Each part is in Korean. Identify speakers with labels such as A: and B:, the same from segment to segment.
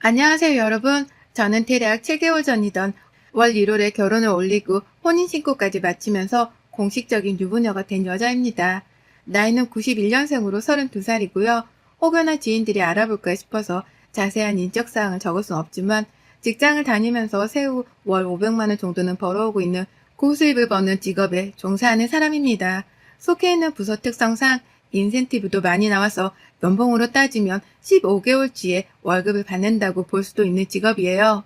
A: 안녕하세요, 여러분. 저는 대략 7개월 전이던 월 1월에 결혼을 올리고 혼인신고까지 마치면서 공식적인 유부녀가 된 여자입니다. 나이는 91년생으로 32살이고요. 혹여나 지인들이 알아볼까 싶어서 자세한 인적사항을 적을 순 없지만 직장을 다니면서 세후 월 500만 원 정도는 벌어오고 있는 고수입을 버는 직업에 종사하는 사람입니다. 속해 있는 부서 특성상 인센티브도 많이 나와서 연봉으로 따지면 15개월치의 월급을 받는다고 볼 수도 있는 직업이에요.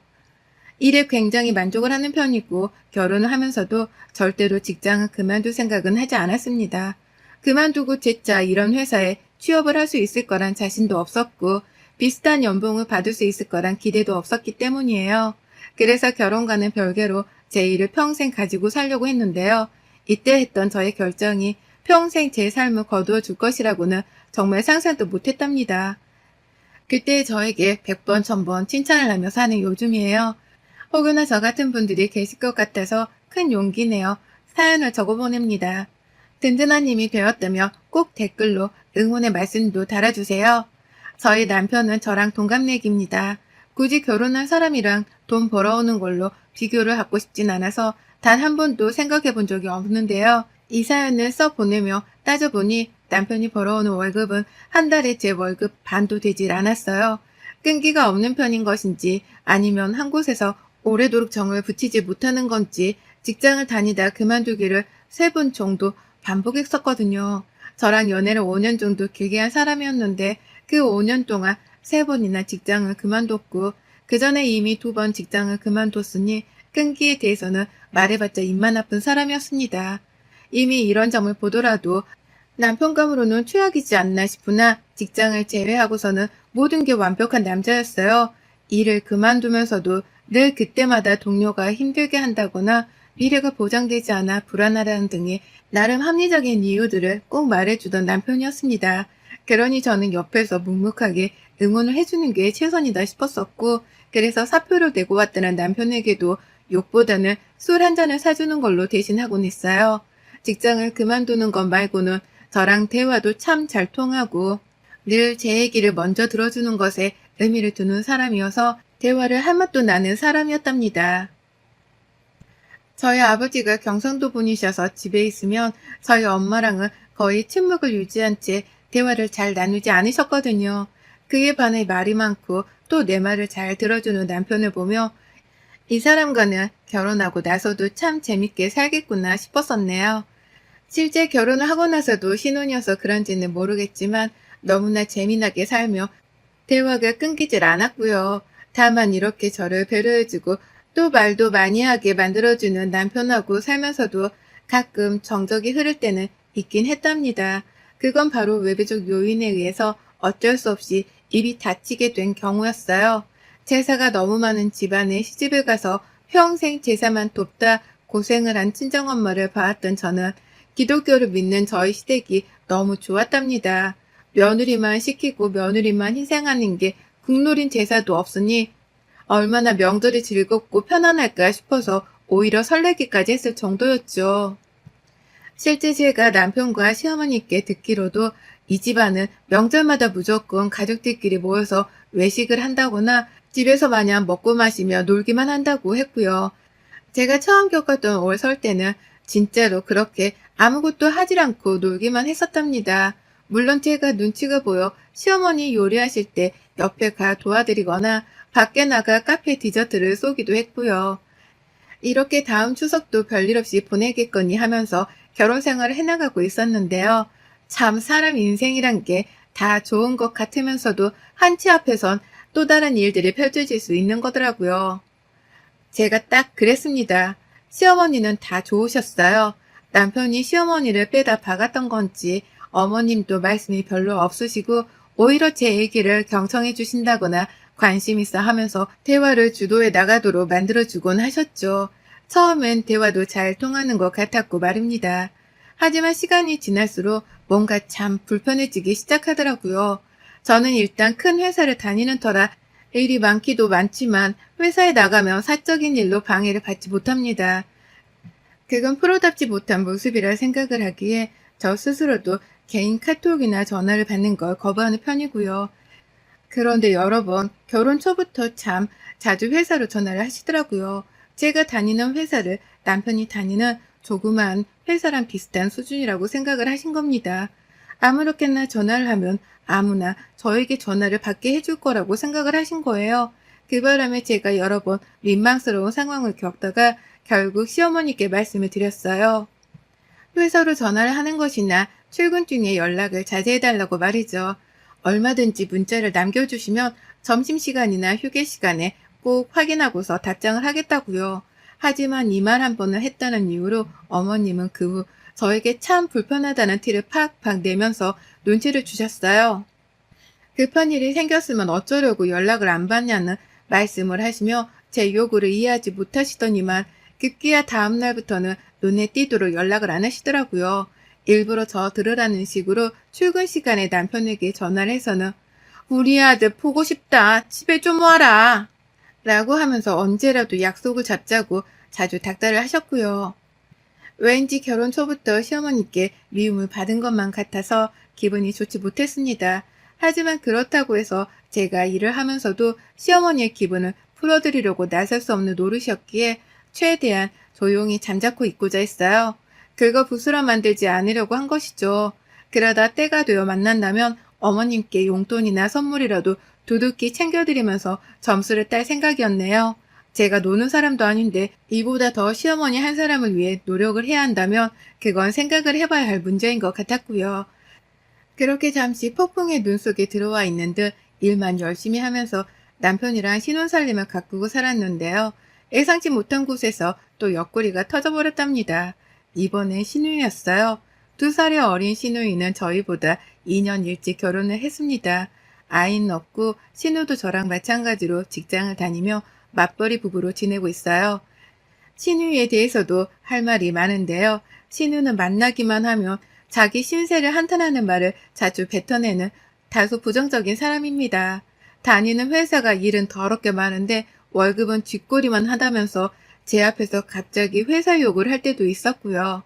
A: 일에 굉장히 만족을 하는 편이고 결혼을 하면서도 절대로 직장을 그만둘 생각은 하지 않았습니다. 그만두고 재차 이런 회사에 취업을 할 수 있을 거란 자신도 없었고 비슷한 연봉을 받을 수 있을 거란 기대도 없었기 때문이에요. 그래서 결혼과는 별개로 제 일을 평생 가지고 살려고 했는데요. 이때 했던 저의 결정이 평생 제 삶을 거두어 줄 것이라고는 정말 상상도 못했답니다. 그때 저에게 100번, 1000번 칭찬을 하며 사는 요즘이에요. 혹여나 저 같은 분들이 계실 것 같아서 큰 용기 내어 사연을 적어보냅니다. 든든한 힘이 되었다며 꼭 댓글로 응원의 말씀도 달아주세요. 저희 남편은 저랑 동갑내기입니다. 굳이 결혼한 사람이랑 돈 벌어오는 걸로 비교를 하고 싶진 않아서 단 한 번도 생각해 본 적이 없는데요. 이 사연을 써보내며 따져보니 남편이 벌어오는 월급은 한 달에 제 월급 반도 되질 않았어요. 끈기가 없는 편인 것인지 아니면 한 곳에서 오래도록 정을 붙이지 못하는 건지 직장을 다니다 그만두기를 3번 정도 반복했었거든요. 저랑 연애를 5년 정도 길게 한 사람이었는데 그 5년 동안 3번이나 직장을 그만뒀고 그 전에 이미 2번 직장을 그만뒀으니 끈기에 대해서는 말해봤자 입만 아픈 사람이었습니다. 이미 이런 점을 보더라도 남편감으로는 최악이지 않나 싶으나 직장을 제외하고서는 모든 게 완벽한 남자였어요. 일을 그만두면서도 늘 그때마다 동료가 힘들게 한다거나 미래가 보장되지 않아 불안하다는 등의 나름 합리적인 이유들을 꼭 말해주던 남편이었습니다. 그러니 저는 옆에서 묵묵하게 응원을 해주는 게 최선이다 싶었었고 그래서 사표를 내고 왔다는 남편에게도 욕보다는 술 한 잔을 사주는 걸로 대신하곤 했어요. 직장을 그만두는 것 말고는 저랑 대화도 참 잘 통하고 늘 제 얘기를 먼저 들어주는 것에 의미를 두는 사람이어서 대화를 할 맛도 나는 사람이었답니다. 저희 아버지가 경상도 분이셔서 집에 있으면 저희 엄마랑은 거의 침묵을 유지한 채 대화를 잘 나누지 않으셨거든요. 그에 반해 말이 많고 또 내 말을 잘 들어주는 남편을 보며 이 사람과는 결혼하고 나서도 참 재밌게 살겠구나 싶었었네요. 실제 결혼을 하고 나서도 신혼이어서 그런지는 모르겠지만 너무나 재미나게 살며 대화가 끊기질 않았고요. 다만 이렇게 저를 배려해주고 또 말도 많이 하게 만들어주는 남편하고 살면서도 가끔 정적이 흐를 때는 있긴 했답니다. 그건 바로 외부적 요인에 의해서 어쩔 수 없이 입이 닫히게 된 경우였어요. 제사가 너무 많은 집안에 시집을 가서 평생 제사만 돕다 고생을 한 친정엄마를 봐왔던 저는 기독교를 믿는 저희 시댁이 너무 좋았답니다. 며느리만 시키고 며느리만 희생하는 게 국룰인 제사도 없으니 얼마나 명절이 즐겁고 편안할까 싶어서 오히려 설레기까지 했을 정도였죠. 실제 제가 남편과 시어머니께 듣기로도 이 집안은 명절마다 무조건 가족들끼리 모여서 외식을 한다거나 집에서 마냥 먹고 마시며 놀기만 한다고 했고요. 제가 처음 겪었던 올 설 때는 진짜로 그렇게 아무것도 하질 않고 놀기만 했었답니다. 물론 제가 눈치가 보여 시어머니 요리하실 때 옆에 가 도와드리거나 밖에 나가 카페 디저트를 쏘기도 했고요. 이렇게 다음 추석도 별일 없이 보내겠거니 하면서 결혼 생활을 해나가고 있었는데요. 참 사람 인생이란 게 다 좋은 것 같으면서도 한치 앞에선 또 다른 일들이 펼쳐질 수 있는 거더라고요. 제가 딱 그랬습니다. 시어머니는 다 좋으셨어요. 남편이 시어머니를 빼다 박았던 건지 어머님도 말씀이 별로 없으시고 오히려 제 얘기를 경청해 주신다거나 관심 있어 하면서 대화를 주도해 나가도록 만들어주곤 하셨죠. 처음엔 대화도 잘 통하는 것 같았고 말입니다. 하지만 시간이 지날수록 뭔가 참 불편해지기 시작하더라고요. 저는 일단 큰 회사를 다니는 터라 일이 많기도 많지만 회사에 나가면 사적인 일로 방해를 받지 못합니다. 그건 프로답지 못한 모습이라 생각을 하기에 저 스스로도 개인 카톡이나 전화를 받는 걸 거부하는 편이고요. 그런데 여러 번 결혼 초부터 참 자주 회사로 전화를 하시더라고요. 제가 다니는 회사를 남편이 다니는 조그만 회사랑 비슷한 수준이라고 생각을 하신 겁니다. 아무렇게나 전화를 하면 아무나 저에게 전화를 받게 해줄 거라고 생각을 하신 거예요. 그 바람에 제가 여러 번 민망스러운 상황을 겪다가 결국 시어머니께 말씀을 드렸어요. 회사로 전화를 하는 것이나 출근 중에 연락을 자제해달라고 말이죠. 얼마든지 문자를 남겨주시면 점심시간이나 휴게 시간에 꼭 확인하고서 답장을 하겠다고요. 하지만 이 말 한 번을 했다는 이유로 어머님은 그 후 저에게 참 불편하다는 티를 팍팍 내면서 눈치를 주셨어요. 급한 일이 생겼으면 어쩌려고 연락을 안 받냐는 말씀을 하시며 제 요구를 이해하지 못하시더니만 급기야 다음 날부터는 눈에 띄도록 연락을 안 하시더라고요. 일부러 저 들으라는 식으로 출근 시간에 남편에게 전화를 해서는 우리 아들 보고 싶다. 집에 좀 와라. 라고 하면서 언제라도 약속을 잡자고 자주 닥달을 하셨고요. 왠지 결혼 초부터 시어머니께 미움을 받은 것만 같아서 기분이 좋지 못했습니다. 하지만 그렇다고 해서 제가 일을 하면서도 시어머니의 기분을 풀어드리려고 나설 수 없는 노릇이었기에 최대한 조용히 잠자코 있고자 했어요. 긁어 부스럼 만들지 않으려고 한 것이죠. 그러다 때가 되어 만난다면 어머님께 용돈이나 선물이라도 두둑히 챙겨드리면서 점수를 딸 생각이었네요. 제가 노는 사람도 아닌데 이보다 더 시어머니 한 사람을 위해 노력을 해야 한다면 그건 생각을 해봐야 할 문제인 것 같았고요. 그렇게 잠시 폭풍의 눈 속에 들어와 있는 듯 일만 열심히 하면서 남편이랑 신혼살림을 가꾸고 살았는데요. 예상치 못한 곳에서 또 옆구리가 터져버렸답니다. 이번엔 시누이였어요. 2살이 어린 시누이는 저희보다 2년 일찍 결혼을 했습니다. 아이는 없고 신우도 저랑 마찬가지로 직장을 다니며 맞벌이 부부로 지내고 있어요. 신우에 대해서도 할 말이 많은데요. 신우는 만나기만 하면 자기 신세를 한탄하는 말을 자주 뱉어내는 다소 부정적인 사람입니다. 다니는 회사가 일은 더럽게 많은데 월급은 쥐꼬리만 하다면서 제 앞에서 갑자기 회사 욕을 할 때도 있었고요.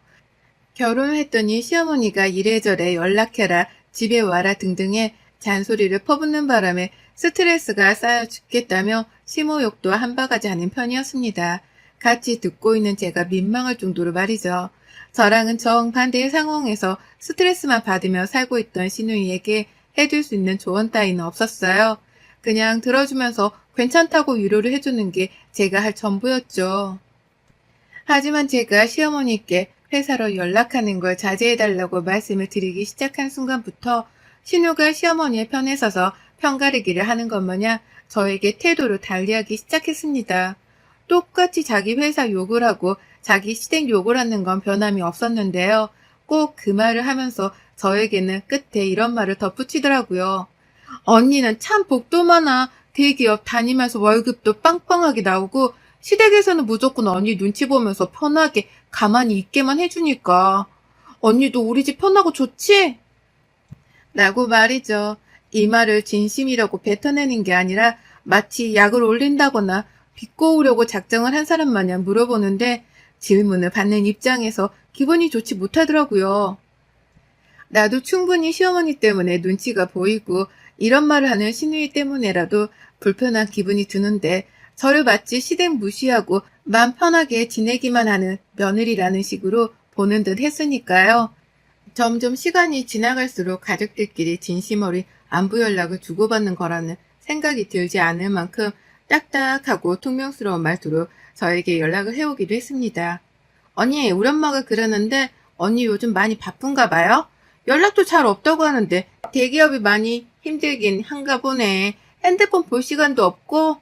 A: 결혼을 했더니 시어머니가 이래저래 연락해라, 집에 와라 등등의 잔소리를 퍼붓는 바람에 스트레스가 쌓여 죽겠다며 심호욕도 한 바가지 하는 편이었습니다. 같이 듣고 있는 제가 민망할 정도로 말이죠. 저랑은 정반대의 상황에서 스트레스만 받으며 살고 있던 시누이에게 해줄 수 있는 조언 따위는 없었어요. 그냥 들어주면서 괜찮다고 위로를 해주는 게 제가 할 전부였죠. 하지만 제가 시어머니께 회사로 연락하는 걸 자제해달라고 말씀을 드리기 시작한 순간부터 신우가 시어머니의 편에 서서 편가르기를 하는 것 마냥 저에게 태도를 달리하기 시작했습니다. 똑같이 자기 회사 욕을 하고 자기 시댁 욕을 하는 건 변함이 없었는데요. 꼭 그 말을 하면서 저에게는 끝에 이런 말을 덧붙이더라고요. 언니는 참 복도 많아. 대기업 다니면서 월급도 빵빵하게 나오고 시댁에서는 무조건 언니 눈치 보면서 편하게 가만히 있게만 해주니까. 언니도 우리 집 편하고 좋지? 라고 말이죠. 이 말을 진심이라고 뱉어내는 게 아니라 마치 약을 올린다거나 비꼬으려고 작정을 한 사람 마냥 물어보는데 질문을 받는 입장에서 기분이 좋지 못하더라고요. 나도 충분히 시어머니 때문에 눈치가 보이고 이런 말을 하는 시누이 때문에라도 불편한 기분이 드는데 저를 마치 시댁 무시하고 맘 편하게 지내기만 하는 며느리라는 식으로 보는 듯 했으니까요. 점점 시간이 지나갈수록 가족들끼리 진심 어린 안부 연락을 주고받는 거라는 생각이 들지 않을 만큼 딱딱하고 퉁명스러운 말투로 저에게 연락을 해오기도 했습니다. 언니, 우리 엄마가 그러는데 언니 요즘 많이 바쁜가 봐요? 연락도 잘 없다고 하는데 대기업이 많이 힘들긴 한가 보네. 핸드폰 볼 시간도 없고?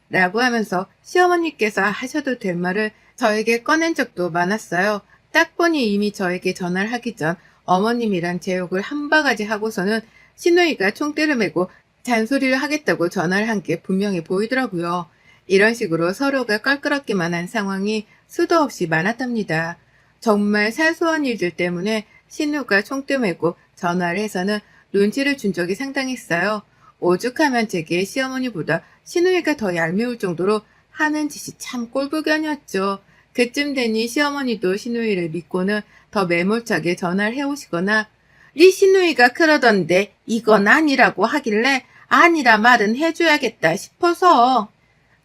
A: 라고 하면서 시어머니께서 하셔도 될 말을 저에게 꺼낸 적도 많았어요. 딱 보니 이미 저에게 전화를 하기 전 어머님이랑 제 욕을 한 바가지 하고서는 시누이가 총대를 메고 잔소리를 하겠다고 전화를 한 게 분명히 보이더라고요. 이런 식으로 서로가 껄끄럽기만 한 상황이 수도 없이 많았답니다. 정말 사소한 일들 때문에 신우가 총대 메고 전화를 해서는 눈치를 준 적이 상당했어요. 오죽하면 제게 시어머니보다 시누이가 더 얄미울 정도로 하는 짓이 참 꼴불견이었죠. 그쯤 되니 시어머니도 시누이를 믿고는 더 매몰차게 전화를 해오시거나 네 시누이가 그러던데 이건 아니라고 하길래 아니라 말은 해줘야겠다 싶어서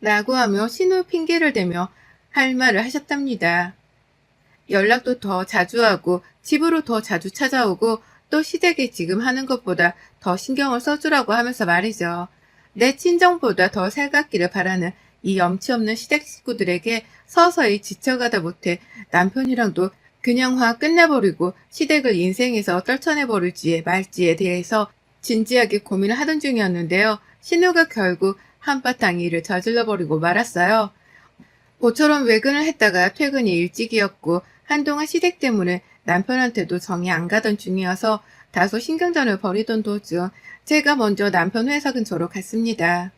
A: 라고 하며 신우 핑계를 대며 할 말을 하셨답니다. 연락도 더 자주 하고 집으로 더 자주 찾아오고 또 시댁이 지금 하는 것보다 더 신경을 써주라고 하면서 말이죠. 내 친정보다 더 살갑기를 바라는 이 염치 없는 시댁 식구들에게 서서히 지쳐가다 못해 남편이랑도 그냥 화 끝내버리고 시댁을 인생에서 떨쳐내버릴지 말지에 대해서 진지하게 고민을 하던 중이었는데요. 신우가 결국 한바탕 일을 저질러버리고 말았어요. 모처럼 외근을 했다가 퇴근이 일찍이었고 한동안 시댁 때문에 남편한테도 정이 안 가던 중이어서 다소 신경전을 벌이던 도중 제가 먼저 남편 회사 근처로 갔습니다.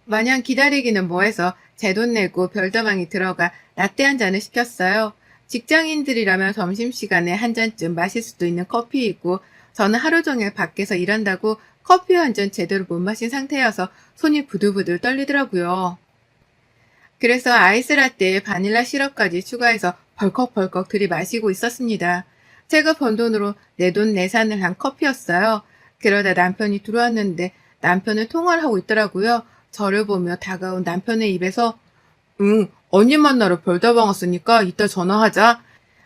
A: 마냥 기다리기는 뭐해서 제 돈 내고 별다방에 들어가 라떼 한 잔을 시켰어요. 직장인들이라면 점심시간에 한 잔쯤 마실 수도 있는 커피이고 저는 하루 종일 밖에서 일한다고 커피 한 잔 제대로 못 마신 상태여서 손이 부들부들 떨리더라고요. 그래서 아이스 라떼에 바닐라 시럽까지 추가해서 벌컥벌컥 들이마시고 있었습니다. 제가 번 돈으로 내 돈 내산을 한 커피였어요. 그러다 남편이 들어왔는데 남편은 통화를 하고 있더라고요. 저를 보며 다가온 남편의 입에서 응, 언니 만나러 별다방 왔으니까 이따 전화하자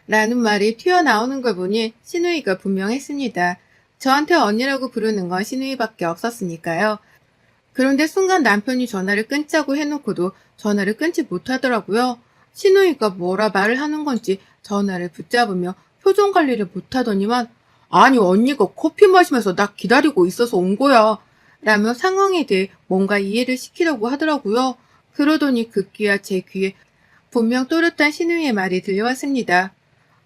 A: 라는 말이 튀어나오는 걸 보니 신우이가 분명했습니다. 저한테 언니라고 부르는 건 신우이밖에 없었으니까요. 그런데 순간 남편이 전화를 끊자고 해놓고도 전화를 끊지 못하더라고요. 신우이가 뭐라 말을 하는 건지 전화를 붙잡으며 표정 관리를 못하더니만 아니 언니가 커피 마시면서 나 기다리고 있어서 온 거야 라며 상황에 대해 뭔가 이해를 시키려고 하더라고요. 그러더니 급기야 제 귀에 분명 또렷한 신우이의 말이 들려왔습니다.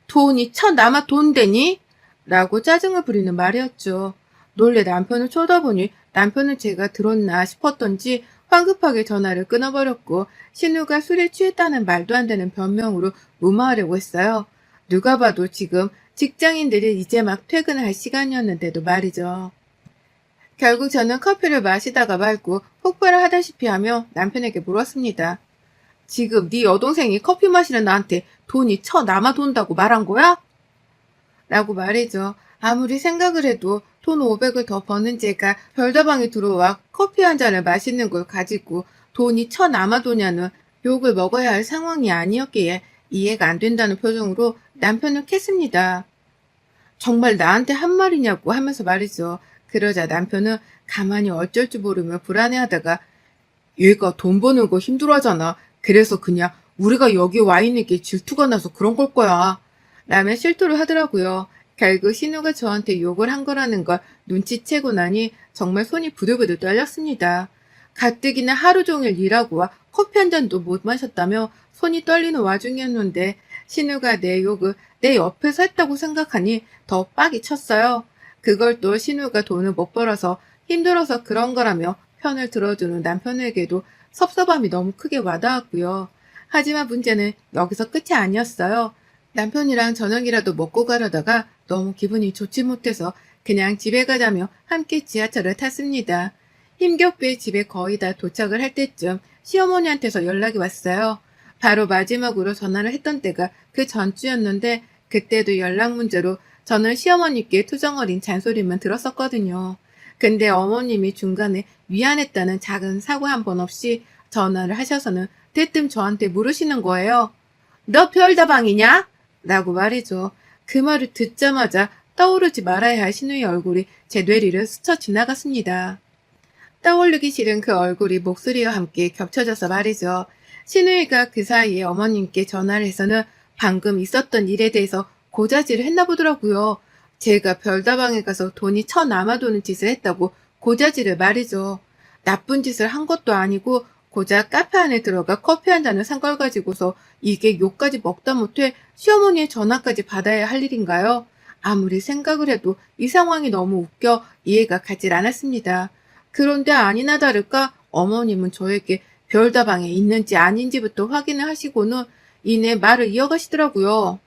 A: 돈이 남아 돈 되니? 라고 짜증을 부리는 말이었죠. 놀래 남편을 쳐다보니 남편은 제가 들었나 싶었던지 황급하게 전화를 끊어버렸고 신우가 술에 취했다는 말도 안 되는 변명으로 무마하려고 했어요. 누가 봐도 지금 직장인들이 이제 막 퇴근을 할 시간이었는데도 말이죠. 결국 저는 커피를 마시다가 말고 폭발을 하다시피 하며 남편에게 물었습니다. 지금 네 여동생이 커피 마시는 나한테 돈이 남아 돈다고 말한 거야? 라고 말이죠. 아무리 생각을 해도 돈 500을 더 버는 제가 별다방에 들어와 커피 한 잔을 마시는 걸 가지고 돈이 남아 도냐는 욕을 먹어야 할 상황이 아니었기에 이해가 안 된다는 표정으로 남편을 캤습니다. 정말 나한테 한 말이냐고 하면서 말이죠. 그러자 남편은 가만히 어쩔 줄 모르며 불안해하다가 얘가 돈 버는 거 힘들어하잖아. 그래서 그냥 우리가 여기 와 있는 게 질투가 나서 그런 걸 거야. 라며 실토를 하더라고요. 결국 신우가 저한테 욕을 한 거라는 걸 눈치채고 나니 정말 손이 부들부들 떨렸습니다. 가뜩이나 하루 종일 일하고 와 커피 한 잔도 못 마셨다며 손이 떨리는 와중이었는데 신우가 내 욕을 내 옆에서 했다고 생각하니 더 빡이 쳤어요. 그걸 또 신우가 돈을 못 벌어서 힘들어서 그런 거라며 편을 들어주는 남편에게도 섭섭함이 너무 크게 와닿았고요. 하지만 문제는 여기서 끝이 아니었어요. 남편이랑 저녁이라도 먹고 가려다가 너무 기분이 좋지 못해서 그냥 집에 가자며 함께 지하철을 탔습니다. 힘겹게 집에 거의 다 도착을 할 때쯤 시어머니한테서 연락이 왔어요. 바로 마지막으로 전화를 했던 때가 그 전주였는데 그때도 연락 문제로 저는 시어머니께 투정어린 잔소리만 들었었거든요. 근데 어머님이 중간에 미안했다는 작은 사과 한 번 없이 전화를 하셔서는 대뜸 저한테 물으시는 거예요. 너 별다방이냐? 라고 말이죠. 그 말을 듣자마자 떠오르지 말아야 할 신우의 얼굴이 제 뇌리를 스쳐 지나갔습니다. 떠올리기 싫은 그 얼굴이 목소리와 함께 겹쳐져서 말이죠. 신우이가 그 사이에 어머님께 전화를 해서는 방금 있었던 일에 대해서 고자질을 했나 보더라고요. 제가 별다방에 가서 돈이 남아도는 짓을 했다고 고자질을 말이죠. 나쁜 짓을 한 것도 아니고 고작 카페 안에 들어가 커피 한 잔을 산 걸 가지고서 이게 욕까지 먹다 못해 시어머니의 전화까지 받아야 할 일인가요? 아무리 생각을 해도 이 상황이 너무 웃겨 이해가 가질 않았습니다. 그런데 아니나 다를까 어머님은 저에게 별다방에 있는지 아닌지부터 확인을 하시고는 이내 말을 이어가시더라고요.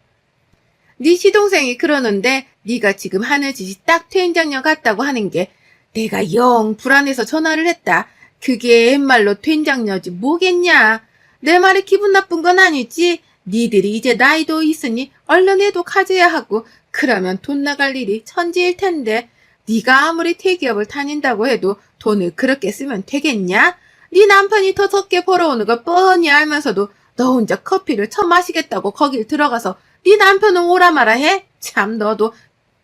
A: 네 시동생이 그러는데 네가 지금 하는 짓이 딱 퇴임장녀 같다고 하는 게 내가 영 불안해서 전화를 했다. 그게 말로 퇴임장녀지 뭐겠냐. 내 말에 기분 나쁜 건 아니지. 니들이 이제 나이도 있으니 얼른 해독하져야 하고 그러면 돈 나갈 일이 천지일 텐데 네가 아무리 대기업을 다닌다고 해도 돈을 그렇게 쓰면 되겠냐? 네 남편이 더 적게 벌어오는 걸 뻔히 알면서도 너 혼자 커피를 처마시겠다고 거길 들어가서 네 남편은 오라 마라 해? 참 너도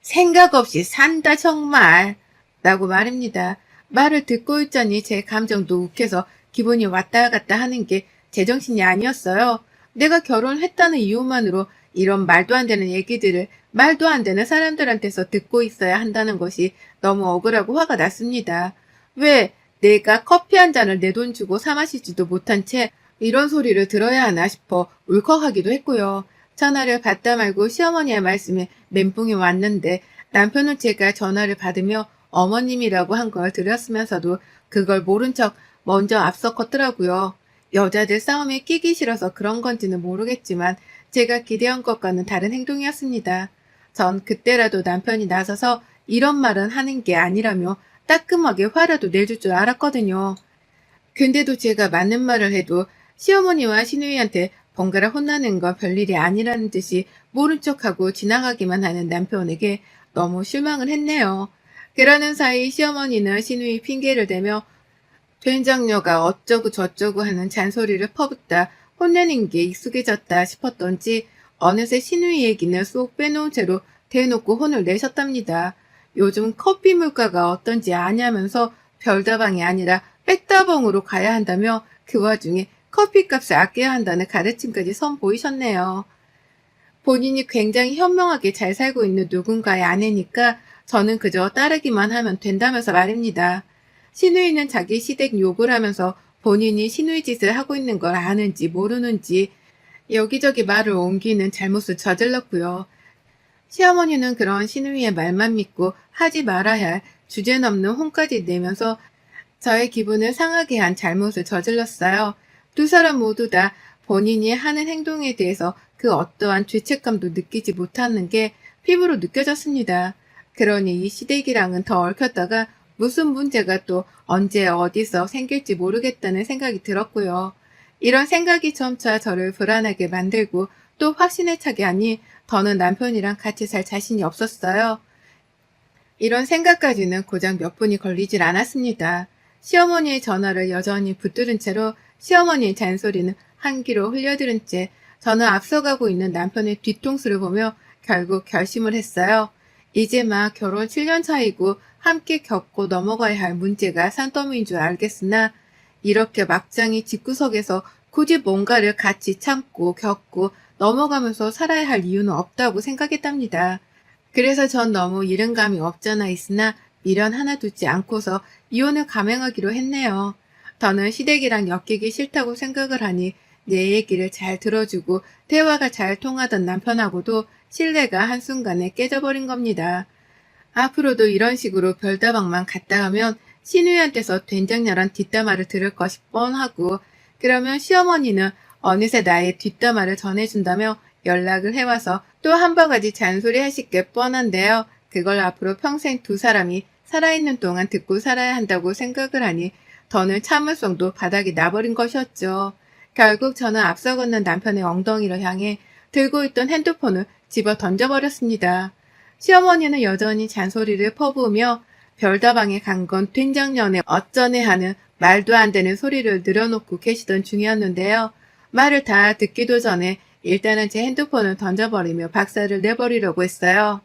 A: 생각 없이 산다 정말. 라고 말입니다. 말을 듣고 있자니 제 감정도 욱해서 기분이 왔다 갔다 하는 게 제정신이 아니었어요. 내가 결혼했다는 이유만으로 이런 말도 안 되는 얘기들을 말도 안 되는 사람들한테서 듣고 있어야 한다는 것이 너무 억울하고 화가 났습니다. 왜 내가 커피 한 잔을 내 돈 주고 사 마시지도 못한 채 이런 소리를 들어야 하나 싶어 울컥하기도 했고요. 전화를 받다 말고 시어머니의 말씀에 멘붕이 왔는데 남편은 제가 전화를 받으며 어머님이라고 한 걸 들었으면서도 그걸 모른 척 먼저 앞서 컸더라고요. 여자들 싸움에 끼기 싫어서 그런 건지는 모르겠지만 제가 기대한 것과는 다른 행동이었습니다. 전 그때라도 남편이 나서서 이런 말은 하는 게 아니라며 따끔하게 화라도 내줄 줄 알았거든요. 근데도 제가 맞는 말을 해도 시어머니와 시누이한테 번갈아 혼나는 건 별일이 아니라는 듯이 모른 척하고 지나가기만 하는 남편에게 너무 실망을 했네요. 그러는 사이 시어머니는 시누이 핑계를 대며 된장녀가 어쩌고 저쩌고 하는 잔소리를 퍼붓다 혼내는 게 익숙해졌다 싶었던지 어느새 시누이 얘기는 쏙 빼놓은 채로 대놓고 혼을 내셨답니다. 요즘 커피 물가가 어떤지 아냐면서 별다방이 아니라 백다방으로 가야 한다며 그 와중에 커피값을 아껴야 한다는 가르침까지 선보이셨네요. 본인이 굉장히 현명하게 잘 살고 있는 누군가의 아내니까 저는 그저 따르기만 하면 된다면서 말입니다. 시누이는 자기 시댁 욕을 하면서 본인이 시누이 짓을 하고 있는 걸 아는지 모르는지 여기저기 말을 옮기는 잘못을 저질렀고요. 시어머니는 그런 시누이의 말만 믿고 하지 말아야 할 주제넘는 혼까지 내면서 저의 기분을 상하게 한 잘못을 저질렀어요. 두 사람 모두 다 본인이 하는 행동에 대해서 그 어떠한 죄책감도 느끼지 못하는 게 피부로 느껴졌습니다. 그러니 이 시댁이랑은 더 얽혔다가 무슨 문제가 또 언제 어디서 생길지 모르겠다는 생각이 들었고요. 이런 생각이 점차 저를 불안하게 만들고 또 확신에 차게 하니 더는 남편이랑 같이 살 자신이 없었어요. 이런 생각까지는 고작 몇 분이 걸리질 않았습니다. 시어머니의 전화를 여전히 붙들은 채로 시어머니의 잔소리는 한 귀로 흘려들은 채 저는 앞서가고 있는 남편의 뒤통수를 보며 결국 결심을 했어요. 이제 막 결혼 7년 차이고 함께 겪고 넘어가야 할 문제가 산더미인 줄 알겠으나 이렇게 막장이 집구석에서 굳이 뭔가를 같이 참고 겪고 넘어가면서 살아야 할 이유는 없다고 생각했답니다. 그래서 전 너무 이른 감이 없잖아 있으나 미련 하나 두지 않고서 이혼을 감행하기로 했네요. 저는 시댁이랑 엮이기 싫다고 생각을 하니 내 얘기를 잘 들어주고 대화가 잘 통하던 남편하고도 신뢰가 한순간에 깨져버린 겁니다. 앞으로도 이런 식으로 별다방만 갔다 하면 시누이한테서 된장녀란 뒷담화를 들을 것이 뻔하고 그러면 시어머니는 어느새 나의 뒷담화를 전해준다며 연락을 해와서 또 한 바가지 잔소리 하실 게 뻔한데요. 그걸 앞으로 평생 두 사람이 살아있는 동안 듣고 살아야 한다고 생각을 하니 더는 참을성도 바닥이 나버린 것이었죠. 결국 저는 앞서 걷는 남편의 엉덩이를 향해 들고 있던 핸드폰을 집어 던져버렸습니다. 시어머니는 여전히 잔소리를 퍼부으며 별다방에 간 건 된장년에 어쩌네 하는 말도 안 되는 소리를 늘어놓고 계시던 중이었는데요. 말을 다 듣기도 전에 일단은 제 핸드폰을 던져버리며 박살을 내버리려고 했어요.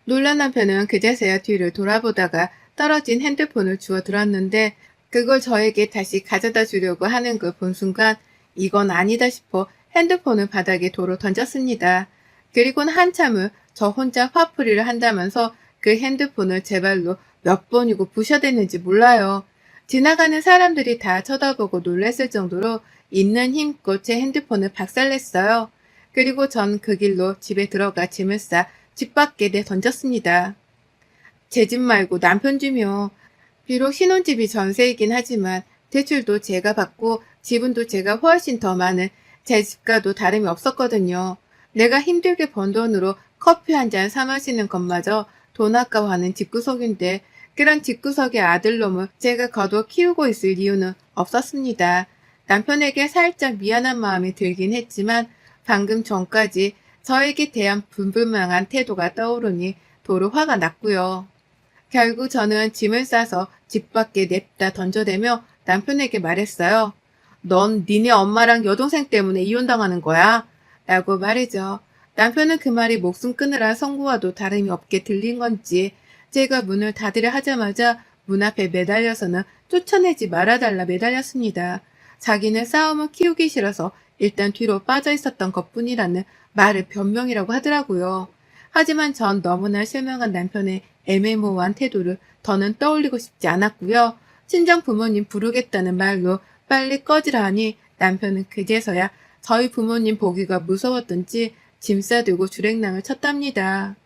A: 놀란 남편은 그제서야 뒤를 돌아보다가 떨어진 핸드폰을 주워 들었는데 그걸 저에게 다시 가져다 주려고 하는 걸 본 순간 이건 아니다 싶어 핸드폰을 바닥에 도로 던졌습니다. 그리고는 한참을 저 혼자 화풀이를 한다면서 그 핸드폰을 제 발로 몇 번이고 부셔댔는지 몰라요. 지나가는 사람들이 다 쳐다보고 놀랐을 정도로 있는 힘껏 제 핸드폰을 박살냈어요. 그리고 전 그 길로 집에 들어가 짐을 싸 집 밖에 내던졌습니다. 제 집 말고 남편 집이요. 비록 신혼집이 전세이긴 하지만 대출도 제가 받고 지분도 제가 훨씬 더 많은 제 집과도 다름이 없었거든요. 내가 힘들게 번 돈으로 커피 한 잔 사 마시는 것마저 돈 아까워하는 집구석인데 그런 집구석의 아들놈을 제가 거둬 키우고 있을 이유는 없었습니다. 남편에게 살짝 미안한 마음이 들긴 했지만 방금 전까지 저에게 대한 분불망한 태도가 떠오르니 도로 화가 났고요. 결국 저는 짐을 싸서 집 밖에 냅다 던져대며 남편에게 말했어요. 넌 니네 엄마랑 여동생 때문에 이혼당하는 거야? 라고 말이죠. 남편은 그 말이 목숨 끊으라 선고와도 다름이 없게 들린 건지 제가 문을 닫으려 하자마자 문 앞에 매달려서는 쫓아내지 말아달라 매달렸습니다. 자기는 싸움을 키우기 싫어서 일단 뒤로 빠져 있었던 것뿐이라는 말을 변명이라고 하더라고요. 하지만 전 너무나 실망한 남편의 애매모호한 태도를 더는 떠올리고 싶지 않았고요. 친정 부모님 부르겠다는 말로 빨리 꺼지라 하니 남편은 그제서야 저희 부모님 보기가 무서웠던지 짐 싸들고 주랭랑을 쳤답니다.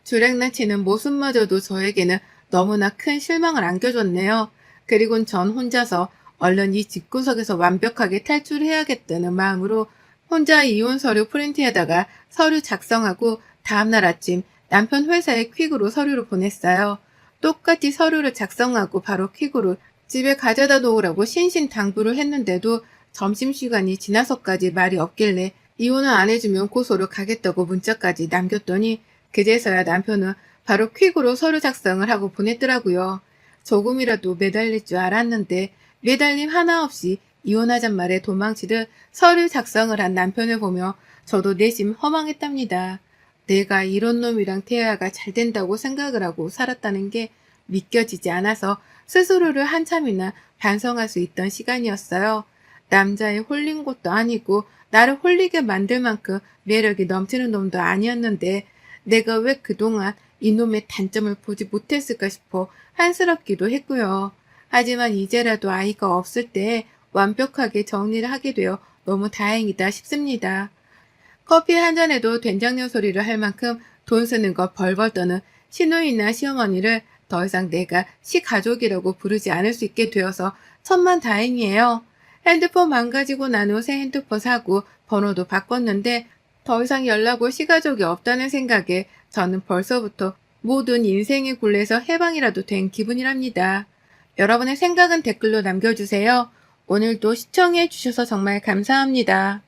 A: 주랭랑 치는 모습마저도 저에게는 너무나 큰 실망을 안겨줬네요. 그리곤 전 혼자서 얼른 이 집구석에서 완벽하게 탈출해야겠다는 마음으로 혼자 이혼 서류 프린트에다가 서류 작성하고 다음날 아침 남편 회사에 퀵으로 서류를 보냈어요. 똑같이 서류를 작성하고 바로 퀵으로 집에 가져다 놓으라고 신신당부를 했는데도 점심시간이 지나서까지 말이 없길래 이혼을 안 해주면 고소를 가겠다고 문자까지 남겼더니 그제서야 남편은 바로 퀵으로 서류 작성을 하고 보냈더라고요. 조금이라도 매달릴 줄 알았는데 매달림 하나 없이 이혼하잔 말에 도망치듯 서류 작성을 한 남편을 보며 저도 내심 허망했답니다. 내가 이런 놈이랑 대화가 잘 된다고 생각을 하고 살았다는 게 믿겨지지 않아서 스스로를 한참이나 반성할 수 있던 시간이었어요. 남자에 홀린 것도 아니고 나를 홀리게 만들 만큼 매력이 넘치는 놈도 아니었는데 내가 왜 그동안 이놈의 단점을 보지 못했을까 싶어 한스럽기도 했고요. 하지만 이제라도 아이가 없을 때 완벽하게 정리를 하게 되어 너무 다행이다 싶습니다. 커피 한 잔에도 된장녀 소리를 할 만큼 돈 쓰는 거 벌벌 떠는 시누이나 시어머니를 더 이상 내가 시가족이라고 부르지 않을 수 있게 되어서 천만다행이에요. 핸드폰 망가지고 난 후 새 핸드폰 사고 번호도 바꿨는데 더 이상 연락 올 시가족이 없다는 생각에 저는 벌써부터 모든 인생의 굴레에서 해방이라도 된 기분이랍니다. 여러분의 생각은 댓글로 남겨주세요. 오늘도 시청해 주셔서 정말 감사합니다.